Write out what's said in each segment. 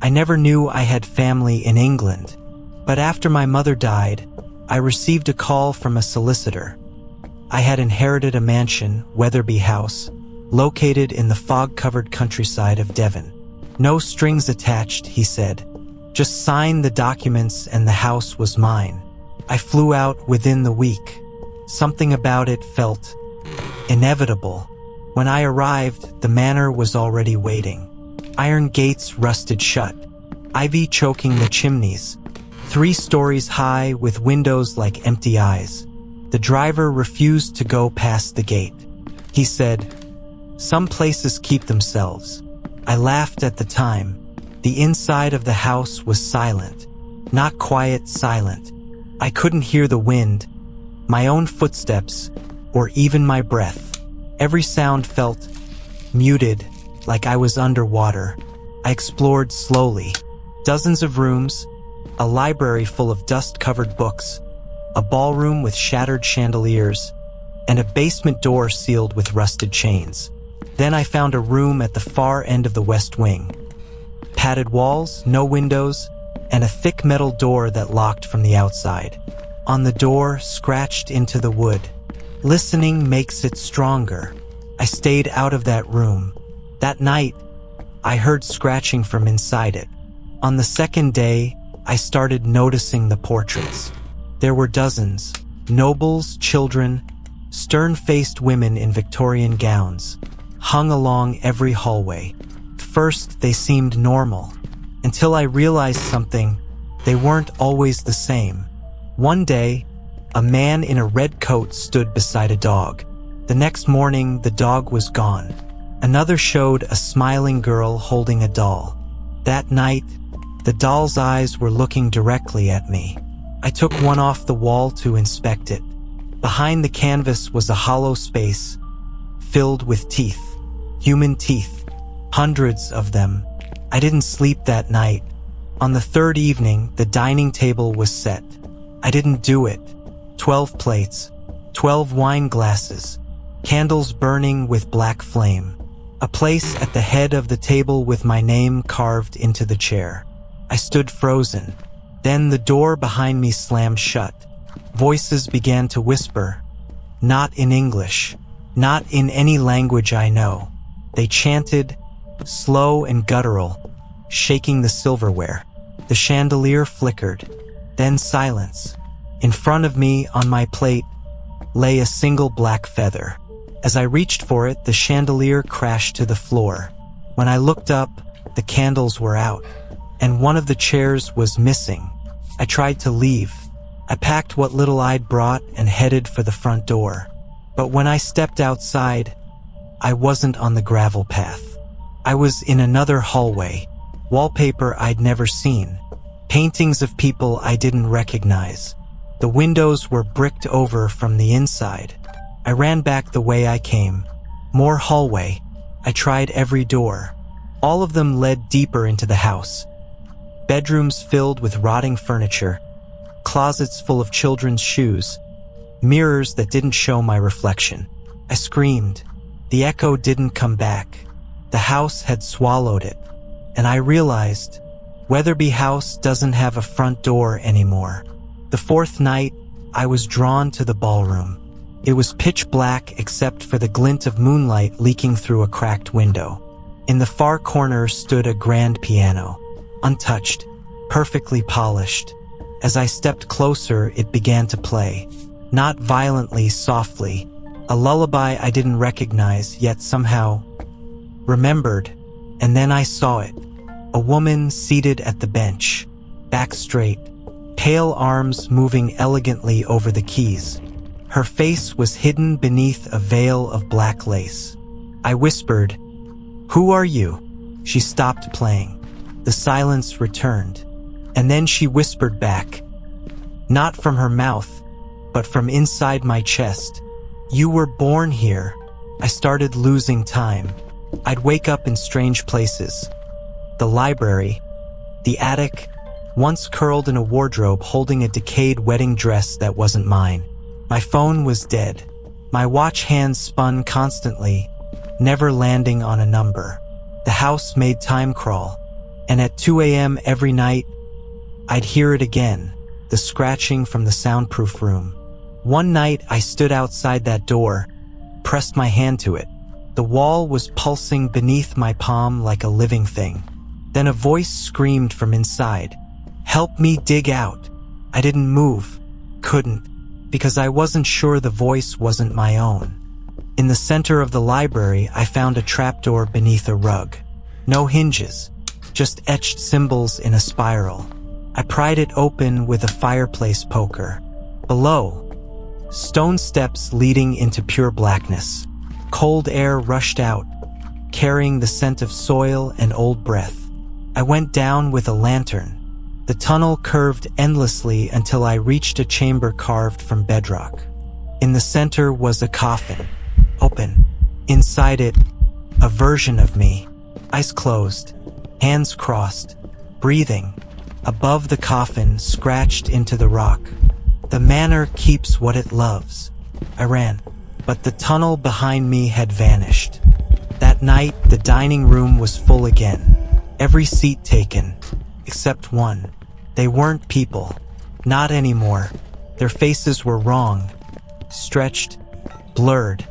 I never knew I had family in England, but after my mother died, I received a call from a solicitor. I had inherited a mansion, Weatherby House, located in the fog-covered countryside of Devon. No strings attached, he said. Just sign the documents and the house was mine. I flew out within the week. Something about it felt inevitable. When I arrived, the manor was already waiting. Iron gates rusted shut, ivy choking the chimneys, 3 stories high with windows like empty eyes. The driver refused to go past the gate. He said, "Some places keep themselves." I laughed at the time. The inside of the house was silent. Not quiet, silent. I couldn't hear the wind, my own footsteps, or even my breath. Every sound felt muted, like I was underwater. I explored slowly. Dozens of rooms, a library full of dust-covered books, a ballroom with shattered chandeliers, and a basement door sealed with rusted chains. Then I found a room at the far end of the west wing. Padded walls, no windows, and a thick metal door that locked from the outside. On the door, scratched into the wood. Listening makes it stronger. I stayed out of that room. That night, I heard scratching from inside it. On the second day, I started noticing the portraits. There were dozens, nobles, children, stern-faced women in Victorian gowns, hung along every hallway. First, they seemed normal, until I realized something. They weren't always the same. One day, a man in a red coat stood beside a dog. The next morning, the dog was gone. Another showed a smiling girl holding a doll. That night, the doll's eyes were looking directly at me. I took one off the wall to inspect it. Behind the canvas was a hollow space, filled with teeth. Human teeth. Hundreds of them. I didn't sleep that night. On the third evening, the dining table was set. I didn't do it. 12 plates, 12 wine glasses, candles burning with black flame. A place at the head of the table with my name carved into the chair. I stood frozen. Then the door behind me slammed shut. Voices began to whisper. Not in English. Not in any language I know. They chanted, slow and guttural, shaking the silverware. The chandelier flickered. Then silence. In front of me, on my plate, lay a single black feather. As I reached for it, the chandelier crashed to the floor. When I looked up, the candles were out, and one of the chairs was missing. I tried to leave. I packed what little I'd brought and headed for the front door. But when I stepped outside, I wasn't on the gravel path. I was in another hallway. Wallpaper I'd never seen. Paintings of people I didn't recognize. The windows were bricked over from the inside. I ran back the way I came. More hallway. I tried every door. All of them led deeper into the house. Bedrooms filled with rotting furniture. Closets full of children's shoes. Mirrors that didn't show my reflection. I screamed. The echo didn't come back. The house had swallowed it. And I realized, Weatherby House doesn't have a front door anymore. The fourth night, I was drawn to the ballroom. It was pitch black except for the glint of moonlight leaking through a cracked window. In the far corner stood a grand piano, untouched, perfectly polished. As I stepped closer, it began to play. Not violently, softly. A lullaby I didn't recognize, yet somehow remembered. And then I saw it. A woman seated at the bench, back straight, pale arms moving elegantly over the keys. Her face was hidden beneath a veil of black lace. I whispered, "Who are you?" She stopped playing. The silence returned. And then she whispered back, not from her mouth, but from inside my chest, "You were born here." I started losing time. I'd wake up in strange places. The library, the attic, once curled in a wardrobe holding a decayed wedding dress that wasn't mine. My phone was dead. My watch hands spun constantly, never landing on a number. The house made time crawl. And at 2 a.m. every night, I'd hear it again, the scratching from the soundproof room. One night I stood outside that door, pressed my hand to it. The wall was pulsing beneath my palm like a living thing. Then a voice screamed from inside, "Help me dig out." I didn't move, couldn't, because I wasn't sure the voice wasn't my own. In the center of the library, I found a trapdoor beneath a rug. No hinges, just etched symbols in a spiral. I pried it open with a fireplace poker. Below, stone steps leading into pure blackness. Cold air rushed out, carrying the scent of soil and old breath. I went down with a lantern. The tunnel curved endlessly until I reached a chamber carved from bedrock. In the center was a coffin, open. Inside it, a version of me, eyes closed, hands crossed, breathing. Above the coffin, scratched into the rock, "The manor keeps what it loves." I ran, but the tunnel behind me had vanished. That night, the dining room was full again. Every seat taken, except one. They weren't people. Not anymore. Their faces were wrong. Stretched, blurred,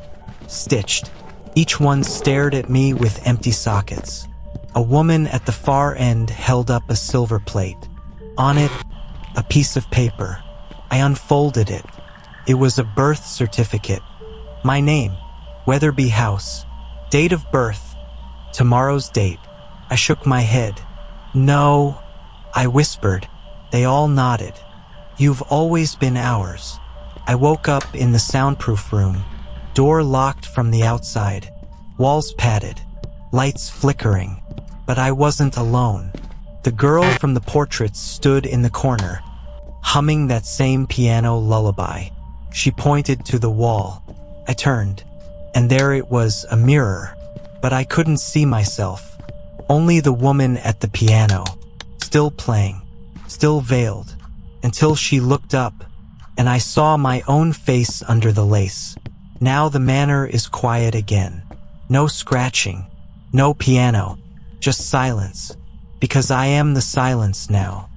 stitched. Each one stared at me with empty sockets. A woman at the far end held up a silver plate. On it, a piece of paper. I unfolded it. It was a birth certificate. My name, Weatherby House. Date of birth, tomorrow's date. I shook my head. "No," I whispered. They all nodded. "You've always been ours." I woke up in the soundproof room. Door locked from the outside. Walls padded. Lights flickering. But I wasn't alone. The girl from the portraits stood in the corner, humming that same piano lullaby. She pointed to the wall. I turned, and there it was, a mirror. But I couldn't see myself. Only the woman at the piano, still playing, still veiled, until she looked up, and I saw my own face under the lace. Now the manor is quiet again. No scratching, no piano, just silence, because I am the silence now.